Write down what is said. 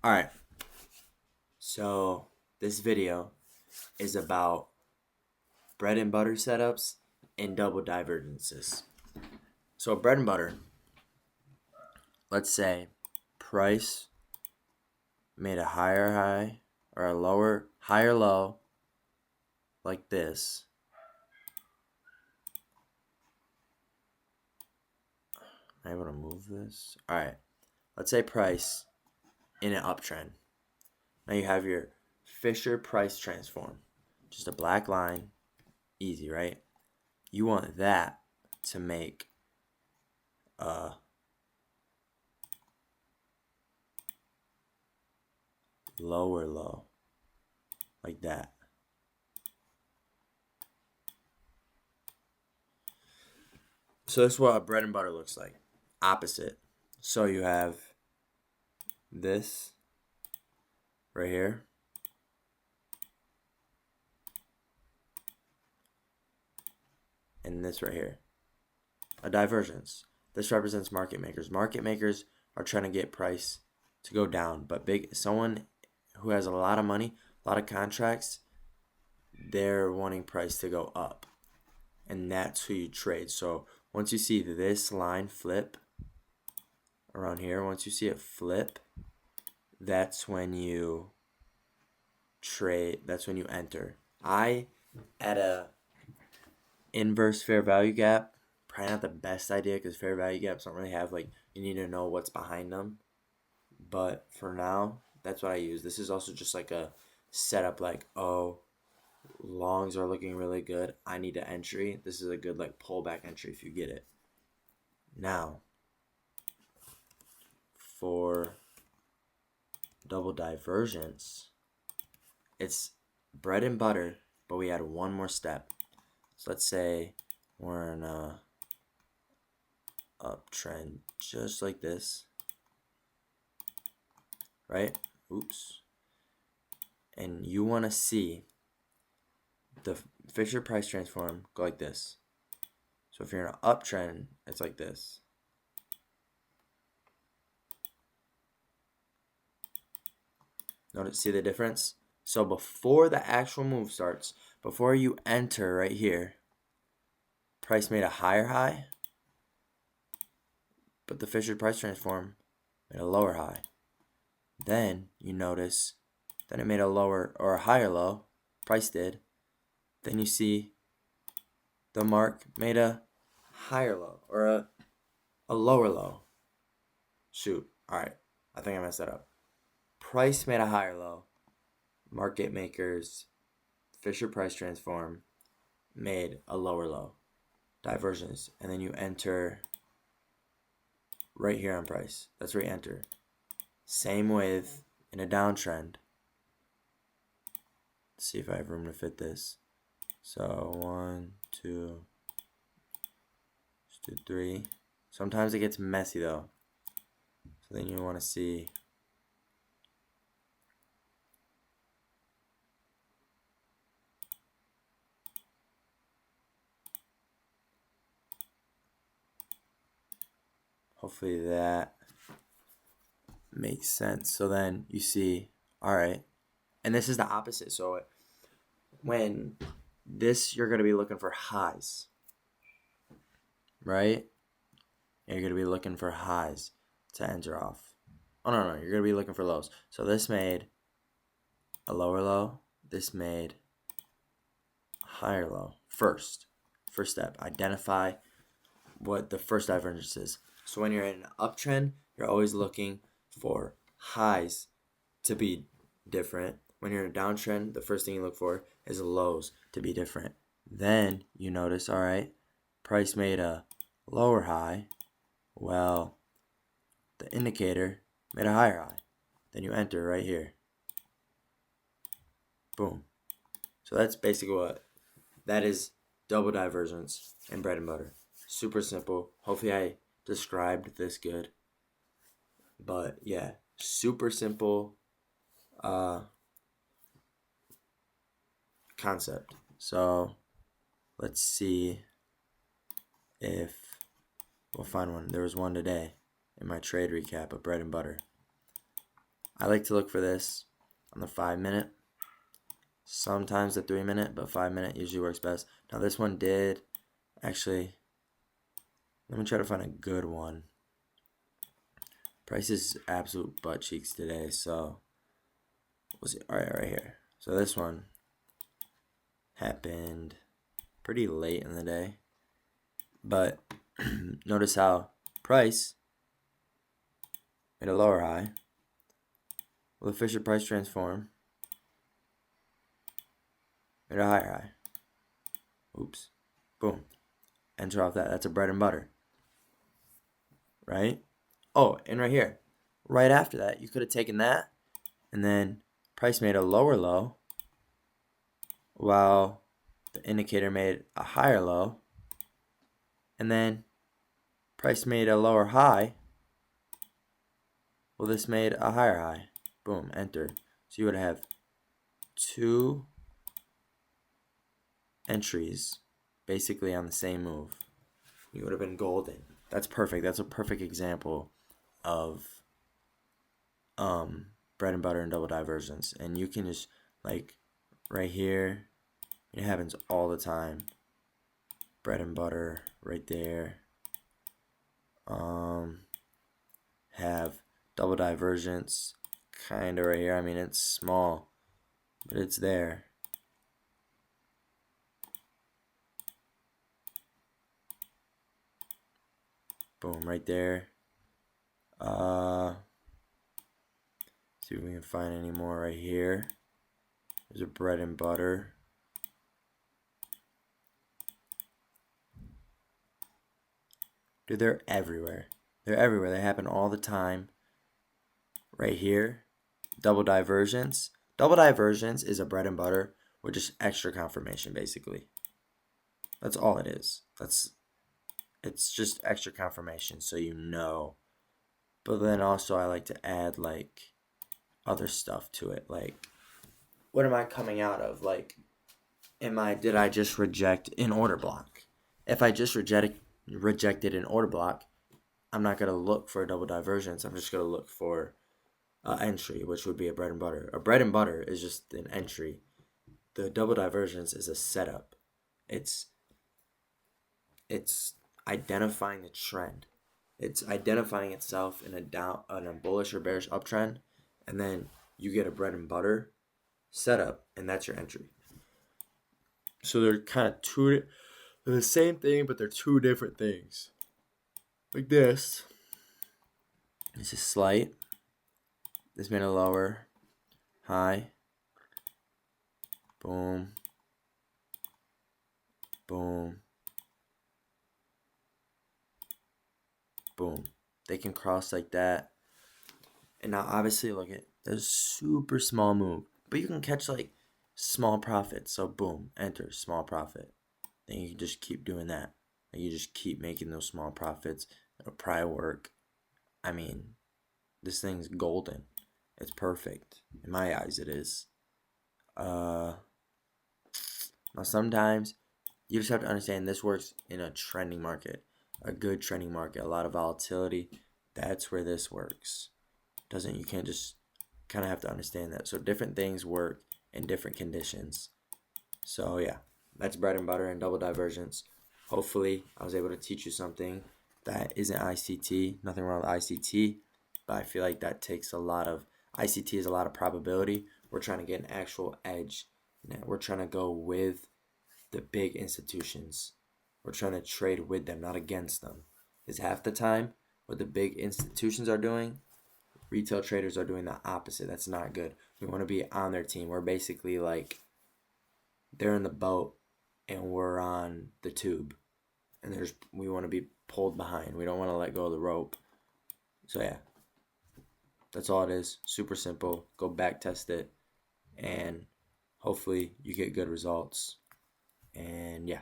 Alright, so this video is about bread and butter setups and double divergences. So bread and butter, let's say price made a higher high or a higher low like this. Am I able to move this? Alright, let's say price in an uptrend. Now you have your Fisher price transform. Just a black line. Easy, right? You want that to make a lower low. Like that. So this is what a bread and butter looks like. Opposite. So you have this right here. And this right here. A divergence. This represents market makers. Market makers are trying to get price to go down. But someone who has a lot of money, a lot of contracts, they're wanting price to go up. And that's who you trade. So once you see this line flip around here, once you see it flip, that's when you trade, that's when you enter. At a inverse fair value gap, probably not the best idea because fair value gaps don't really have, like, you need to know what's behind them. But for now, that's what I use. This is also just like a setup, like, oh, longs are looking really good. I need an entry. This is a good, like, pullback entry if you get it. Now, for double divergence, it's bread and butter, but we add one more step. So let's say we're in a uptrend just like this, right? Oops. And you want to see the Fisher price transform go like this. So if you're in an uptrend, it's like this. Notice, see the difference? So before the actual move starts, before you enter right here, price made a higher high, but the Fisher price transform made a lower high. Then you notice that it made a lower or a higher low, price did. Then you see the mark made a higher low or a lower low. Shoot, all right, I think I messed that up. Price made a higher low. Market makers, Fisher price transform made a lower low. Divergence. And then you enter right here on price. That's where you enter. Same with in a downtrend. Let's see if I have room to fit this. So 1, 2, 3. Sometimes it gets messy though. So then you want to see hopefully that makes sense. So then you see, all right, and this is the opposite. So when this, you're going to be looking for highs, right? You're going to be looking for highs to enter off. Oh, no, you're going to be looking for lows. So this made a lower low. This made a higher low. First step, identify what the first divergence is. So when you're in an uptrend, you're always looking for highs to be different. When you're in a downtrend, the first thing you look for is lows to be different. Then you notice, all right, price made a lower high. Well, the indicator made a higher high. Then you enter right here. Boom. So that's basically what that is. Double divergence and bread and butter. Super simple. Hopefully I described this good. But yeah, super simple concept. So let's see if we'll find one. There was one today in my trade recap of bread and butter. I like to look for this on the 5-minute. Sometimes the 3-minute, but 5-minute usually works best. Now this one did actually. Let me try to find a good one. Price is absolute butt cheeks today, so we'll see. All right, right here. So this one happened pretty late in the day, but notice how price made a lower high. Will the Fisher price transform? Made a higher high. Oops. Boom. Enter off that. That's a bread and butter. Right? Oh, and right here. Right after that, you could have taken that, and then price made a lower low while the indicator made a higher low, and then price made a lower high. Well, this made a higher high. Boom, enter. So you would have 2 entries basically on the same move. You would have been golden. That's perfect. That's a perfect example of bread and butter and double divergence. And you can just, like, right here, it happens all the time. Bread and butter right there. Have double divergence kind of right here. I mean, it's small, but it's there. Boom, right there. See if we can find any more right here. There's a bread and butter. Dude, they're everywhere. They're everywhere. They happen all the time. Right here, double divergence. Double divergence is a bread and butter with just extra confirmation, basically. That's all it is. It's just extra confirmation, so you know. But then also I like to add like other stuff to it. Like, what am I coming out of? Like, did I just reject an order block? If I just rejected an order block, I'm not gonna look for a double divergence. I'm just gonna look for entry, which would be a bread and butter. A bread and butter is just an entry. The double divergence is a setup. It's identifying the trend. It's identifying itself in a bullish or bearish uptrend, and then you get a bread and butter setup, and that's your entry. So they're kind of they're the same thing, but they're 2 different things. Like this. This is slight. This made a lower high. Boom. Boom. Boom. They can cross like that. And now obviously look at there's super small move. But you can catch like small profits. So boom, enter, small profit. Then you can just keep doing that. And you just keep making those small profits. It'll probably work. I mean, this thing's golden. It's perfect. In my eyes it is. Now sometimes you just have to understand this works in a trending market. A good trending market, a lot of volatility. That's where this works. You can't just kind of have to understand that. So different things work in different conditions. So yeah, that's bread and butter and double divergence. Hopefully I was able to teach you something that isn't ICT. Nothing wrong with ICT, but I feel like that takes a lot of ICT is a lot of probability. We're trying to get an actual edge. We're trying to go with the big institutions. We're trying to trade with them, not against them. Because half the time, what the big institutions are doing, retail traders are doing the opposite. That's not good. We want to be on their team. We're basically like, they're in the boat and we're on the tube. And we want to be pulled behind. We don't want to let go of the rope. So yeah, that's all it is. Super simple. Go back test it. And hopefully you get good results. And yeah.